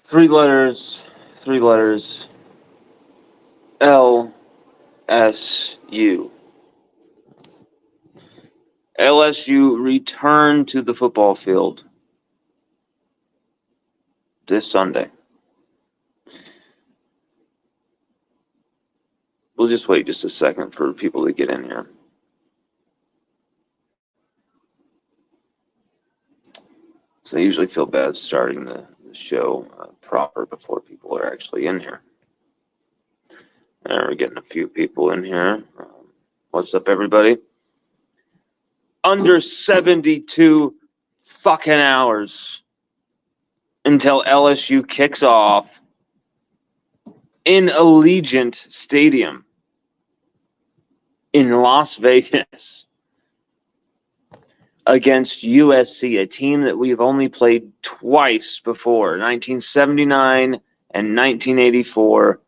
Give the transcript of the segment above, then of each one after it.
Three letters. LSU. LSU return to the football field this Sunday. We'll just wait just a second for people to get in here. So I usually feel bad starting the show proper before people are actually in here. And we're getting a few people in here. What's up, everybody? Under 72 fucking hours until LSU kicks off in Allegiant Stadium in Las Vegas against USC, a team that we've only played twice before, 1979 and 1984.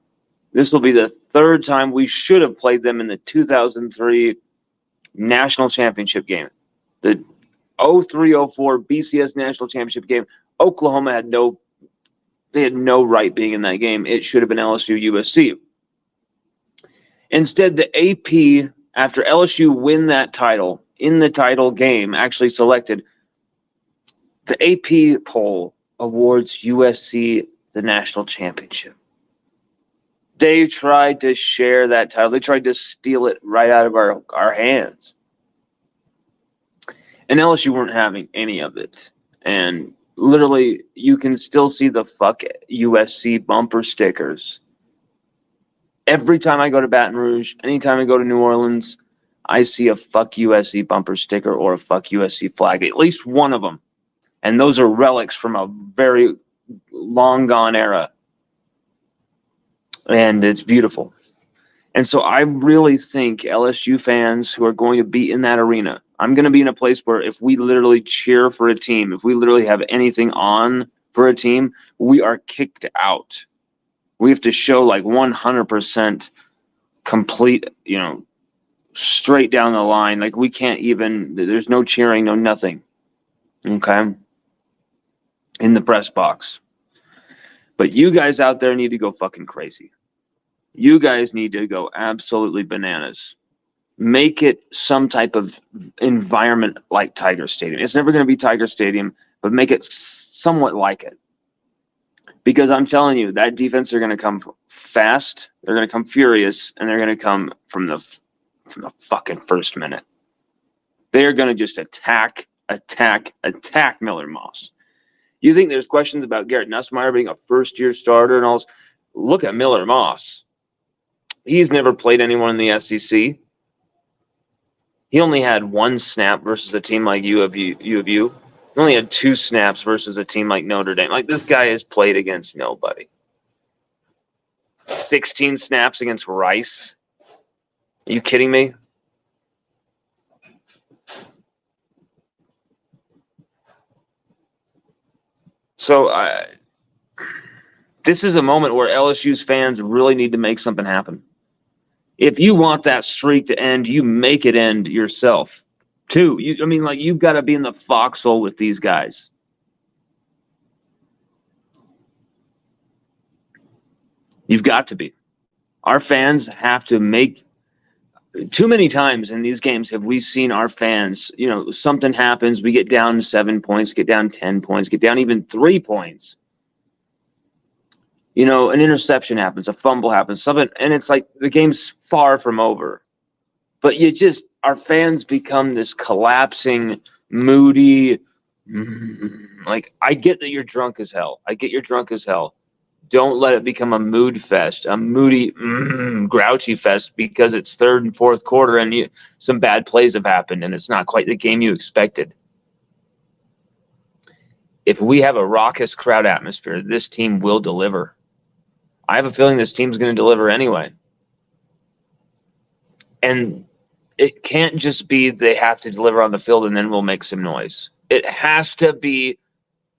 This will be the third time. We should have played them in the 2003 National Championship game. The 03-04 BCS National Championship game. Oklahoma had no right being in that game. It should have been LSU USC. Instead, the AP, after LSU win that title, in the title game, actually selected, the AP poll awards USC the national championship. They tried to share that title. They tried to steal it right out of our hands. And LSU weren't having any of it. And literally, you can still see the fuck USC bumper stickers. Every time I go to Baton Rouge, anytime I go to New Orleans, I see a fuck USC bumper sticker or a fuck USC flag, at least one of them. And those are relics from a very long gone era. And it's beautiful. And so I really think LSU fans who are going to be in that arena, I'm going to be in a place where if we literally cheer for a team, if we literally have anything on for a team, we are kicked out. We have to show like 100% complete, straight down the line. Like we can't even, there's no cheering, no nothing. Okay? In the press box. But you guys out there need to go fucking crazy. You guys need to go absolutely bananas. Make it some type of environment like Tiger Stadium. It's never going to be Tiger Stadium, but make it somewhat like it. Because I'm telling you, that defense are going to come fast, they're going to come furious, and they're going to come from the fucking first minute. They're going to just attack Miller Moss. You think there's questions about Garrett Nussmeier being a first-year starter and all this? Look at Miller Moss. He's never played anyone in the SEC. He only had one snap versus a team like U of U. He only had 2 snaps versus a team like Notre Dame. Like, this guy has played against nobody. 16 snaps against Rice. Are you kidding me? So this is a moment where LSU's fans really need to make something happen. If you want that streak to end, you make it end yourself, too. You've got to be in the foxhole with these guys. You've got to be. Our fans have to make. Too many times in these games have we seen our fans, something happens, we get down 7 points, get down 10 points, get down even 3 points. An interception happens, a fumble happens, something, and it's like the game's far from over. But our fans become this collapsing, moody, like, I get that you're drunk as hell. Don't let it become a mood fest, a moody, grouchy fest because it's third and fourth quarter and some bad plays have happened and it's not quite the game you expected. If we have a raucous crowd atmosphere, this team will deliver. I have a feeling this team's going to deliver anyway. And it can't just be they have to deliver on the field and then we'll make some noise. It has to be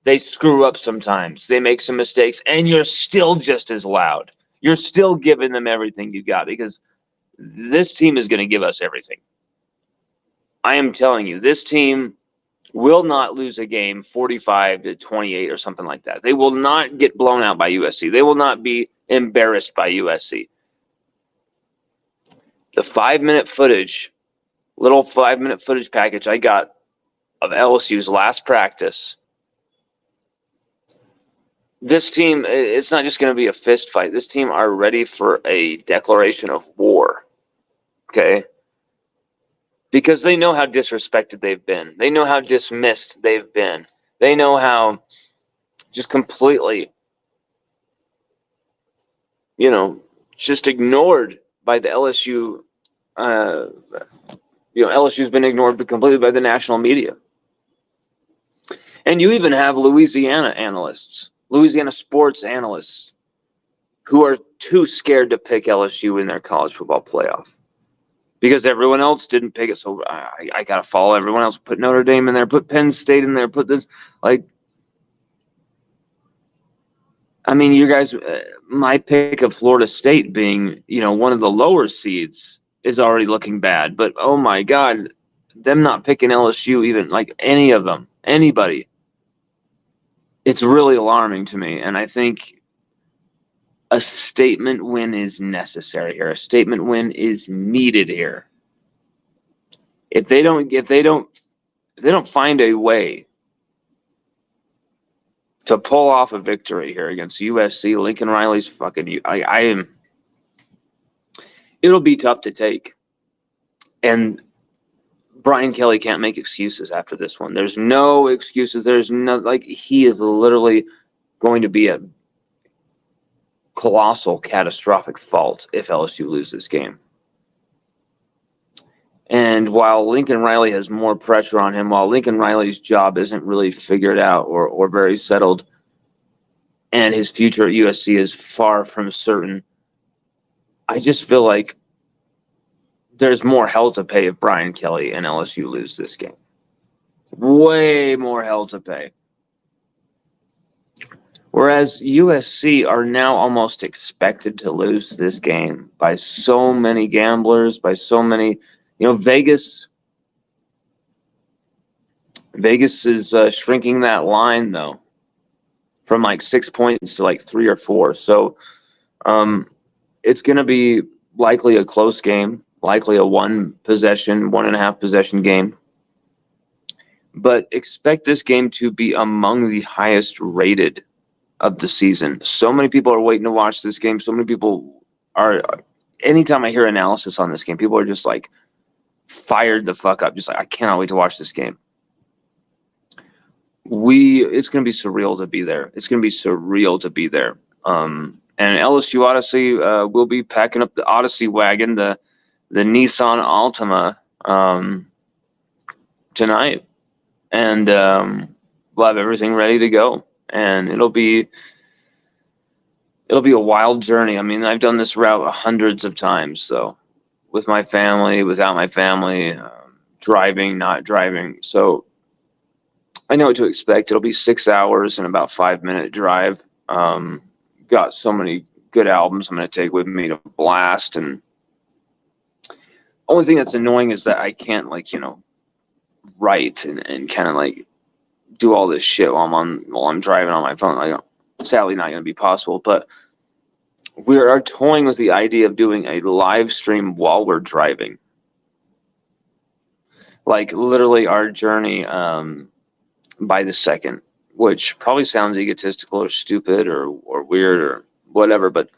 they screw up sometimes. They make some mistakes, and you're still just as loud. You're still giving them everything you got because this team is going to give us everything. I am telling you, this team will not lose a game 45-28 or something like that. They will not get blown out by USC. They will not be embarrassed by USC. The 5-minute footage, little 5-minute footage package I got of LSU's last practice. This team, it's not just going to be a fist fight. This team are ready for a declaration of war. Okay? Because they know how disrespected they've been. They know how dismissed they've been. They know how just completely, just ignored by the LSU. LSU's been ignored completely by the national media. And you even have Louisiana sports analysts, who are too scared to pick LSU in their college football playoff because everyone else didn't pick it. So I got to follow everyone else. Put Notre Dame in there, put Penn State in there, put this. You guys, my pick of Florida State being, one of the lower seeds is already looking bad. But, oh, my God, them not picking LSU, even like any of them, anybody, it's really alarming to me. And I think a statement win is necessary here. A statement win is needed here. If they don't find a way to pull off a victory here against USC, Lincoln Riley's fucking. It'll be tough to take, and Brian Kelly can't make excuses after this one. There's no excuses. There's no he is literally going to be a colossal, catastrophic fault if LSU loses this game. And while Lincoln Riley has more pressure on him, while Lincoln Riley's job isn't really figured out or very settled, and his future at USC is far from certain, I just feel like there's more hell to pay if Brian Kelly and LSU lose this game. Way more hell to pay. Whereas USC are now almost expected to lose this game by so many gamblers, by so many, Vegas is shrinking that line though, from 6 points to 3 or 4. So it's going to be likely a close game, likely a 1.5 possession game. But expect this game to be among the highest rated of the season. So many people are waiting to watch this game. So many people are. Anytime I hear analysis on this game, people are just fired the fuck up. Just I cannot wait to watch this game. It's going to be surreal to be there. It's going to be surreal to be there. And LSU Odyssey will be packing up the Odyssey wagon, the Nissan Altima, tonight, and we'll have everything ready to go. And it'll be a wild journey. I've done this route hundreds of times. So with my family, without my family, driving, not driving. So I know what to expect. It'll be 6 hours and about 5-minute drive. Got so many good albums I'm going to take with me to blast. And only thing that's annoying is that I can't write and kind of do all this shit while I'm driving on my phone. Sadly not going to be possible, but we are toying with the idea of doing a live stream while we're driving. Literally our journey by the second, which probably sounds egotistical or stupid or weird or whatever, but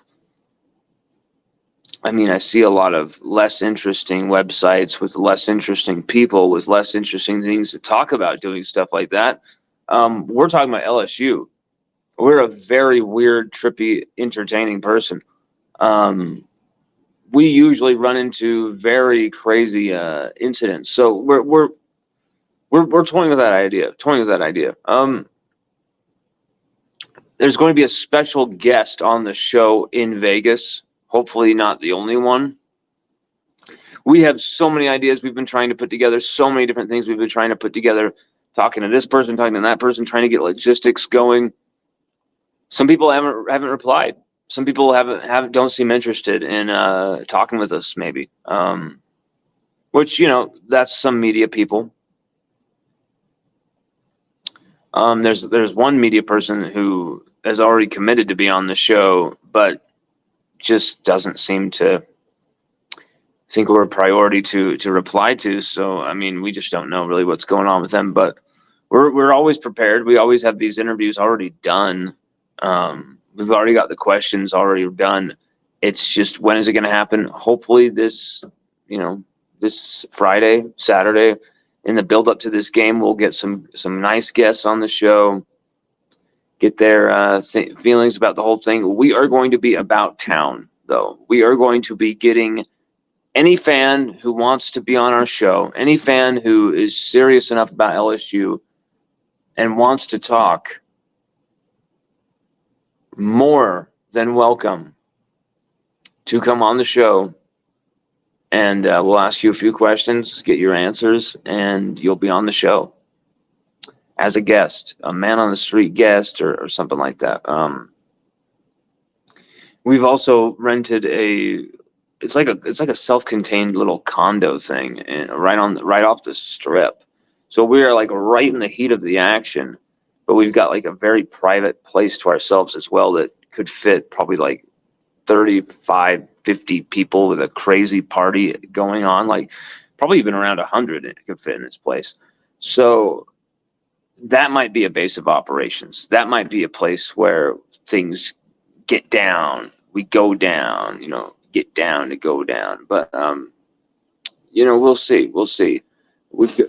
I see a lot of less interesting websites with less interesting people with less interesting things to talk about doing stuff like that. We're talking about LSU. We're a very weird, trippy, entertaining person. We usually run into very crazy incidents. So we're toying with that idea. There's going to be a special guest on the show in Vegas. Hopefully not the only one. We have so many ideas we've been trying to put together, so many different things we've been trying to put together, talking to this person, talking to that person, trying to get logistics going. Some people haven't replied. Some people don't seem interested in talking with us, maybe. Which, that's some media people. There's one media person who has already committed to be on the show, but just doesn't seem to think we're a priority to reply to. So I mean, we just don't know really what's going on with them. But we're always prepared. We always have these interviews already done. We've already got the questions already done. It's just, when is it going to happen? Hopefully this Friday, Saturday, in the build up to this game, we'll get some nice guests on the show, get their feelings about the whole thing. We are going to be about town, though. We are going to be getting any fan who wants to be on our show, any fan who is serious enough about LSU and wants to talk, more than welcome to come on the show. And we'll ask you a few questions, get your answers, and you'll be on the show as a guest, a man on the street guest, or something like that. We've also rented it's like a self-contained little condo thing, and right off the strip. So we are like right in the heat of the action, but we've got like a very private place to ourselves as well that could fit probably like 35, 50 people with a crazy party going on, like probably even around 100 it could fit in this place. So that might be a base of operations. That might be a place where things get down, we go down, get down to go down. But we'll see. We've got,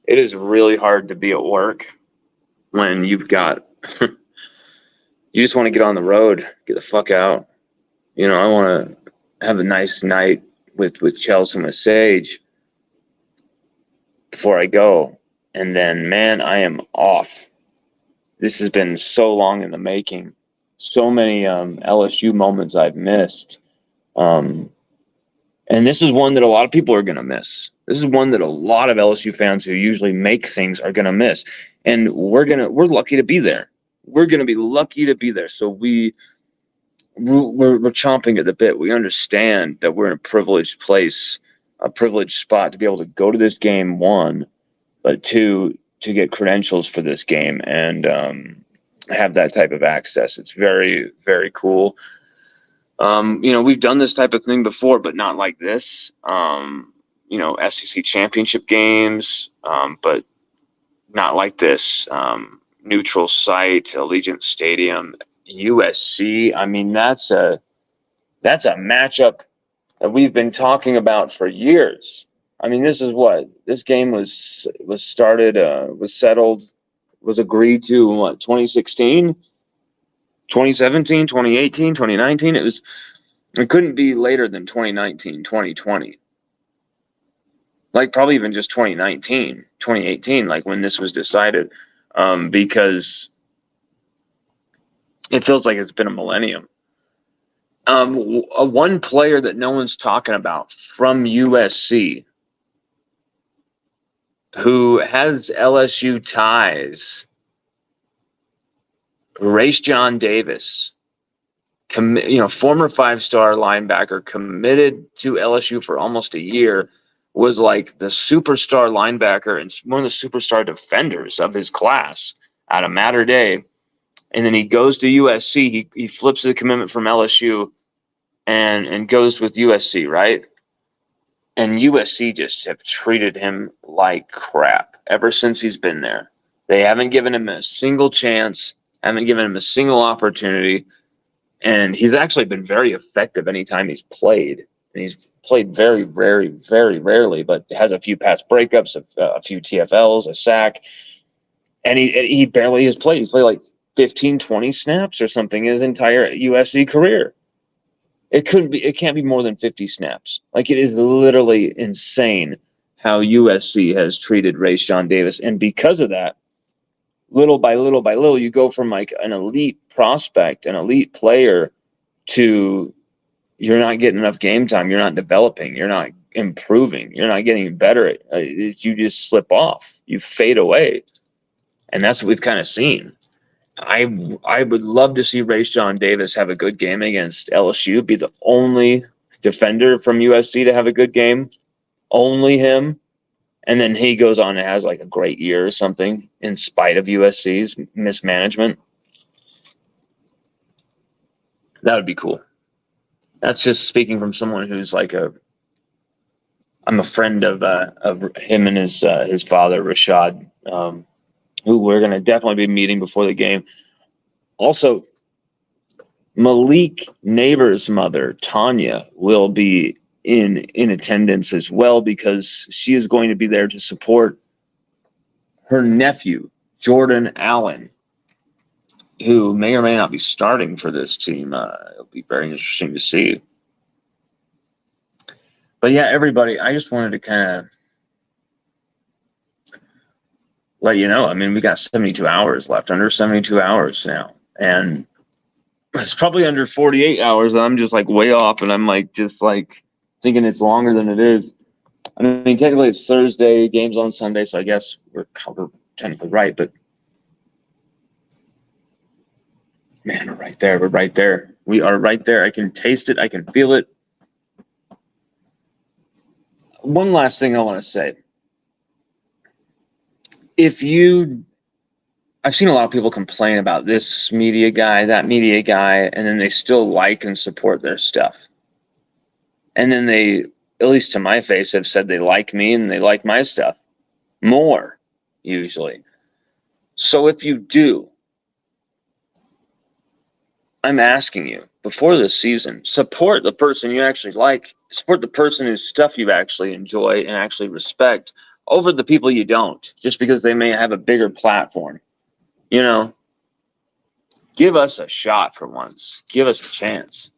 it is really hard to be at work when you've got you just want to get on the road, get the fuck out. I want to have a nice night with Chelsea and with Sage before I go. And then, man, I am off. This has been so long in the making. So many LSU moments I've missed. And this is one that a lot of people are going to miss. This is one that a lot of LSU fans who usually make things are going to miss. And we're lucky to be there. We're going to be lucky to be there. So we're chomping at the bit. We understand that we're in a privileged place, a privileged spot to be able to go to this game, one, but two, to get credentials for this game and have that type of access. It's very, very cool. We've done this type of thing before, but not like this. SEC championship games, but not like this. Neutral site, Allegiant Stadium, USC. I mean, that's a matchup that we've been talking about for years. I mean, this game was started, was settled, was agreed to in 2016, 2017, 2018, 2019. It couldn't be later than 2019, 2020. Like probably even just 2019, 2018, like when this was decided, because it feels like it's been a millennium. One player that no one's talking about from USC who has LSU ties, Race John Davis, former 5-star linebacker, committed to LSU for almost a year, was like the superstar linebacker and one of the superstar defenders of his class out of Mater Dei. And then he goes to USC. He flips the commitment from LSU and goes with USC, right? And USC just have treated him like crap ever since he's been there. They haven't given him a single chance, haven't given him a single opportunity. And he's actually been very effective anytime he's played. And he's played very, very, very rarely, but has a few pass breakups, a few TFLs, a sack. And he barely has played. He's played like 15, 20 snaps or something his entire USC career. It can't be more than 50 snaps. Like, it is literally insane how USC has treated Rayshawn Davis. And because of that, little by little by little, you go from like an elite prospect, an elite player, to you're not getting enough game time. You're not developing. You're not improving. You're not getting better. You just slip off. You fade away. And that's what we've kind of seen. I would love to see Rayshawn Davis have a good game against LSU, be the only defender from USC to have a good game, only him, and then he goes on and has like a great year or something in spite of USC's mismanagement. That would be cool. That's just speaking from someone who's like I'm a friend of him and his father, Rashad, who we're going to definitely be meeting before the game. Also, Malik Neighbor's mother, Tanya, will be in attendance as well, because she is going to be there to support her nephew, Jordan Allen, who may or may not be starting for this team. It'll be very interesting to see. But yeah, everybody, I just wanted to kind of let you know. I mean, we got 72 hours left, under 72 hours now. And it's probably under 48 hours. And I'm just like way off. And I'm like, just like thinking it's longer than it is. I mean, technically it's Thursday, game's on Sunday. So I guess we're technically right. But man, we're right there. We're right there. We are right there. I can taste it. I can feel it. One last thing I want to say. I've seen a lot of people complain about this media guy, that media guy, and then they still like and support their stuff. And then they, at least to my face, have said they like me and they like my stuff more, usually. So if you do, I'm asking you, before this season, support the person you actually like, support the person whose stuff you actually enjoy and actually respect over the people you don't, just because they may have a bigger platform. You know, give us a shot for once. Give us a chance.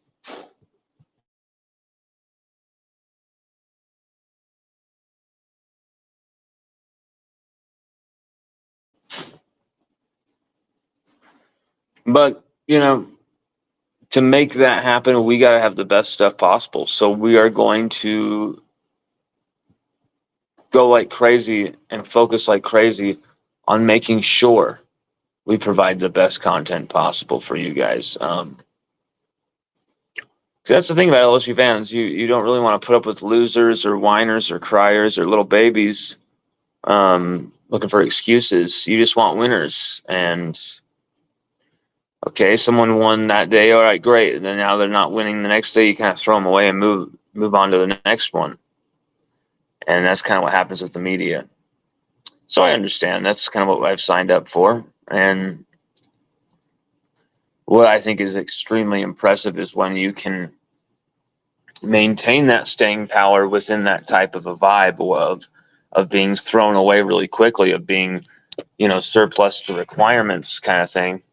But, you know, to make that happen, we got to have the best stuff possible. So we are going to go like crazy and focus like crazy on making sure we provide the best content possible for you guys. That's the thing about LSU fans. You don't really want to put up with losers or whiners or criers or little babies looking for excuses. You just want winners. And okay, someone won that day. All right, great. And then now they're not winning the next day. You kind of throw them away and move on to the next one. And that's kind of what happens with the media. So I understand. That's kind of what I've signed up for. And what I think is extremely impressive is when you can maintain that staying power within that type of a vibe of being thrown away really quickly, of being, you know, surplus to requirements kind of thing,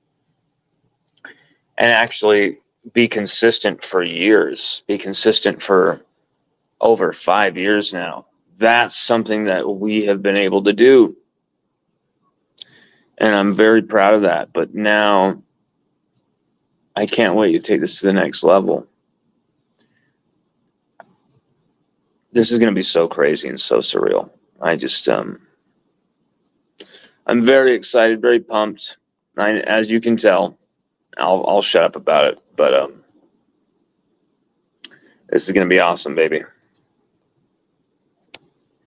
and actually be consistent for years, be consistent for over 5 years now. That's something that we have been able to do. And I'm very proud of that. But now I can't wait to take this to the next level. This is going to be so crazy and so surreal. I just, I'm very excited, very pumped. As you can tell, I'll shut up about it. But this is going to be awesome, baby.